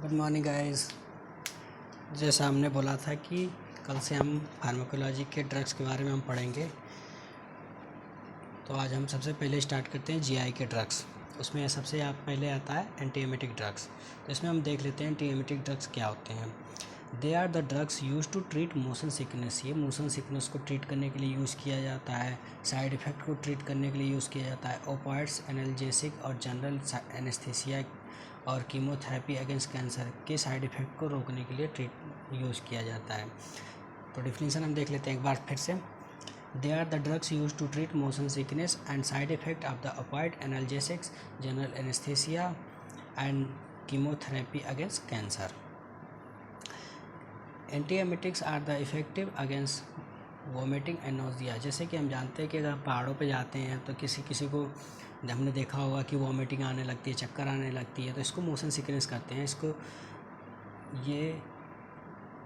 Good morning guys. जैसा हमने बोला था कि कल से हम फार्माकोलॉजी के ड्रग्स के बारे में हम पढ़ेंगे, तो आज हम सबसे पहले स्टार्ट करते हैं जीआई के ड्रग्स। उसमें सबसे पहले आता है एंटीएमेटिक ड्रग्स। तो इसमें हम देख लेते हैं एंटीएमेटिक ड्रग्स क्या होते हैं। They are the drugs use to treat motion sickness. ये मोशन सिकनेस को ट्रीट करने के लिए यूज़ किया जाता है। साइड इफ़ेक्ट को ट्रीट करने के लिए यूज़ किया जाता है। ओपाइड्स, एनाल्जेसिक और जनरल एनेस्थीसिया और कीमोथेरेपी अगेंस्ट कैंसर के साइड इफ़ेक्ट को रोकने के लिए यूज़ किया जाता है। तो डिफिनीशन हम देख लेते हैं एक बार फिर से। They are the drugs use to treat motion sickness and side effect of the opioid, analgesics, general anaesthesia and chemotherapy against cancer. Antiemetics are the effective against vomiting and nausea. जैसे कि हम जानते हैं कि अगर पहाड़ों पे जाते हैं तो किसी को हमने देखा होगा कि वोमिटिंग आने लगती है, चक्कर आने लगती है, तो इसको मोशन सिकनेस करते हैं। इसको ये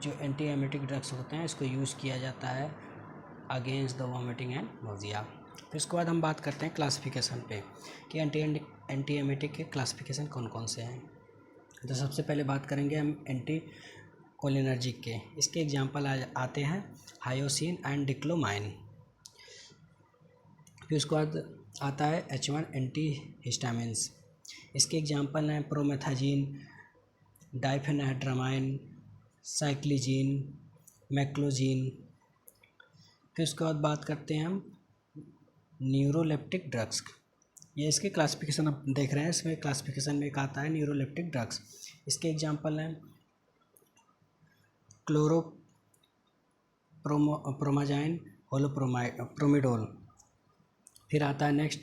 जो एंटीएमेटिक ड्रग्स होते हैं इसको यूज़ किया जाता है against the vomiting and nausea. फिर उसके बाद हम बात करते हैं क्लासिफिकेशन पे कि एंटीएमेटिक के क्लासिफिकेशन कौन कौन से हैं। तो सबसे पहले बात करेंगे हम एंटी कोलिनर्जिक के। इसके एग्जांपल आते हैं हायोसिन एंड डिक्लोमाइन। फिर उसके बाद आता है H1 एंटी हिस्टामिन्स। इसके एग्जांपल हैं प्रोमेथाजीन, डाइफेनाड्रामाइन, साइक्लिजीन, मैक्लोजीन। फिर उसके बाद बात करते हैं हम न्यूरोलेप्टिक ड्रग्स। ये इसके क्लासिफिकेशन आप देख रहे हैं, इसमें क्लासिफिकेशन में एक आता है न्यूरोलेप्टिक ड्रग्स। इसके एग्जांपल हैं क्लोरोप्रोमाजाइन, होलोप्रोमिडोल। फिर आता है नेक्स्ट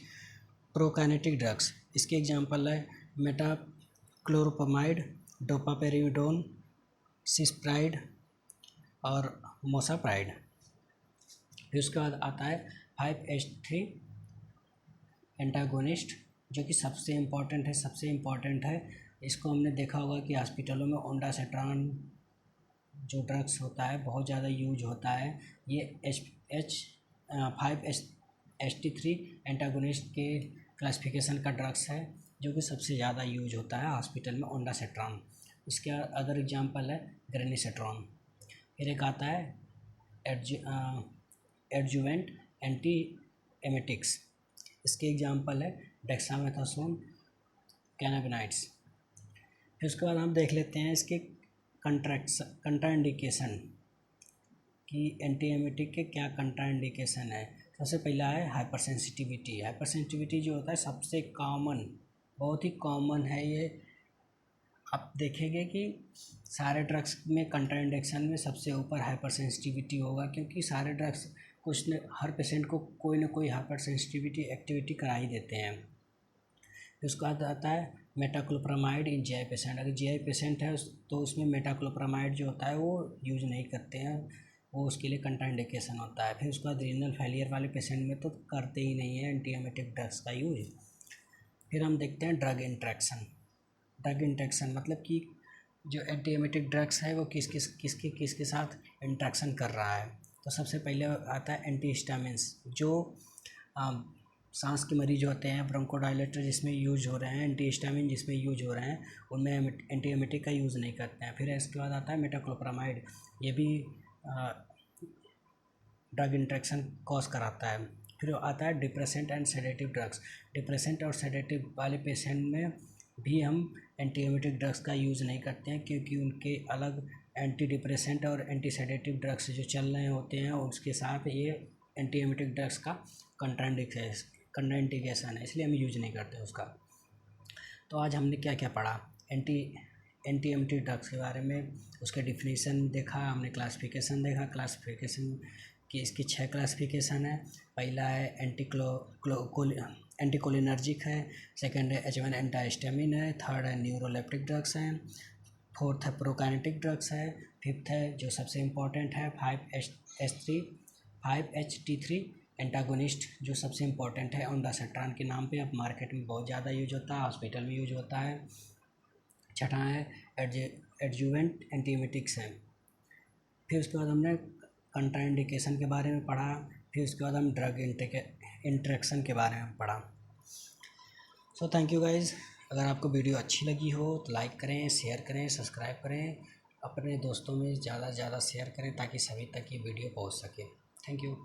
प्रोकाइनेटिक ड्रग्स। इसके एग्जांपल है मेटाक्लोरोपामाइड, डोपापेरिडोन, सिस्प्राइड और मोसाप्राइड। फिर उसके बाद आता है 5-HT एंटागोनिस्ट, जो कि सबसे इम्पॉर्टेंट है। इसको हमने देखा होगा कि हॉस्पिटलों में ओंडासेट्रान जो ड्रग्स होता है बहुत ज़्यादा यूज होता है। ये 5-HT3 एंटागोनिस्ट के क्लासिफिकेशन का ड्रग्स है, जो कि सबसे ज़्यादा यूज होता है हॉस्पिटल में, ओंडासेट्रान। इसके अदर एग्जांपल है ग्रेनिसेट्रॉन। फिर एक आता है एडजुवेंट एंटी एमेटिक्स। इसके एग्जांपल है डेक्सामेथासोन, कैनाबिनाइड्स। फिर उसके बाद हम देख लेते हैं इसके कंट्राइंडिकेशन कि एंटीएमेटिक के क्या कंट्राइंडिकेशन है। सबसे पहला है हाइपर सेंसिटिविटी जो होता है सबसे कॉमन, बहुत ही कॉमन है ये। आप देखेंगे कि सारे ड्रग्स में कंट्राइंडिकेशन में सबसे ऊपर हाइपर सेंसिटिविटी होगा, क्योंकि सारे ड्रग्स कुछ न हर पेशेंट को कोई ना कोई हाइपर सेंसिटिविटी एक्टिविटी करा ही देते हैं। फिर उसके बाद आता है मेटाक्लोप्रामाइड इन जीआई पेशेंट। अगर जीआई पेशेंट है तो उसमें मेटाक्लोप्रामाइड जो होता है वो यूज नहीं करते हैं, वो उसके लिए कंट्राइंडिकेशन होता है। फिर उसके बाद रीनल फेलियर वाले पेशेंट में तो करते ही नहीं है एंटीएमेटिक ड्रग्स का यूज। फिर हम देखते हैं ड्रग इंट्रैक्शन मतलब कि जो एंटीएमेटिक ड्रग्स है वो किसके साथ इंट्रैक्शन कर रहा है। तो सबसे पहले आता है एंटीहिस्टामिन्स, जो सांस के मरीज होते हैं, ब्रोंकोडायलेटर जिसमें यूज हो रहे हैं, एंटीहिस्टामिन जिसमें यूज हो रहे हैं, उनमें एंटीएमेटिक का यूज़ नहीं करते हैं। फिर इसके बाद आता है मेटाक्लोप्रामाइड, ये भी ड्रग इंट्रैक्शन कॉज कराता है। फिर आता है depressant and sedative drugs. Depressant और सेडेटिव वाले पेशेंट में भी हम एंटीएमेटिक ड्रग्स का यूज़ नहीं करते हैं, क्योंकि उनके अलग एंटी डिप्रेसेंट और एंटी सेडेटिव ड्रग्स जो चल रहे होते हैं उसके साथ ये एंटीएमेटिक ड्रग्स का कंट्राइंडिकेशन है, इसलिए हम यूज नहीं करते उसका। तो आज हमने क्या क्या पढ़ा एंटीएमेटिक ड्रग्स के बारे में, उसके डिफिनीशन देखा, हमने क्लासिफिकेशन देखा। क्लासिफिकेशन की इसकी 6 क्लासिफिकेशन है। पहला है एंटीकोलिनर्जिक है, सेकंड है H1 एंटाहिस्टामिन है, थर्ड है न्यूरोलेप्टिक ड्रग्स हैं, फोर्थ है प्रोकाइनेटिक ड्रग्स है, फिफ्थ है जो सबसे इम्पॉर्टेंट है 5-HT3 एंटागोनिस्ट, जो सबसे इम्पॉर्टेंट है ओंडासेट्रान के नाम पे, अब मार्केट में बहुत ज़्यादा यूज होता है, हॉस्पिटल में यूज होता है। छठा है एडजुवेंट एंटीएमेटिक्स है। फिर उसके बाद हमने कंट्राइंडिकेशन के बारे में पढ़ा। फिर उसके बाद हम ड्रग इंट्रैक्शन के बारे में पढ़ा। So thank you guys. अगर आपको वीडियो अच्छी लगी हो तो लाइक करें, शेयर करें, सब्सक्राइब करें, अपने दोस्तों में ज़्यादा से ज़्यादा शेयर करें ताकि सभी तक ये वीडियो पहुंच सके। Thank you.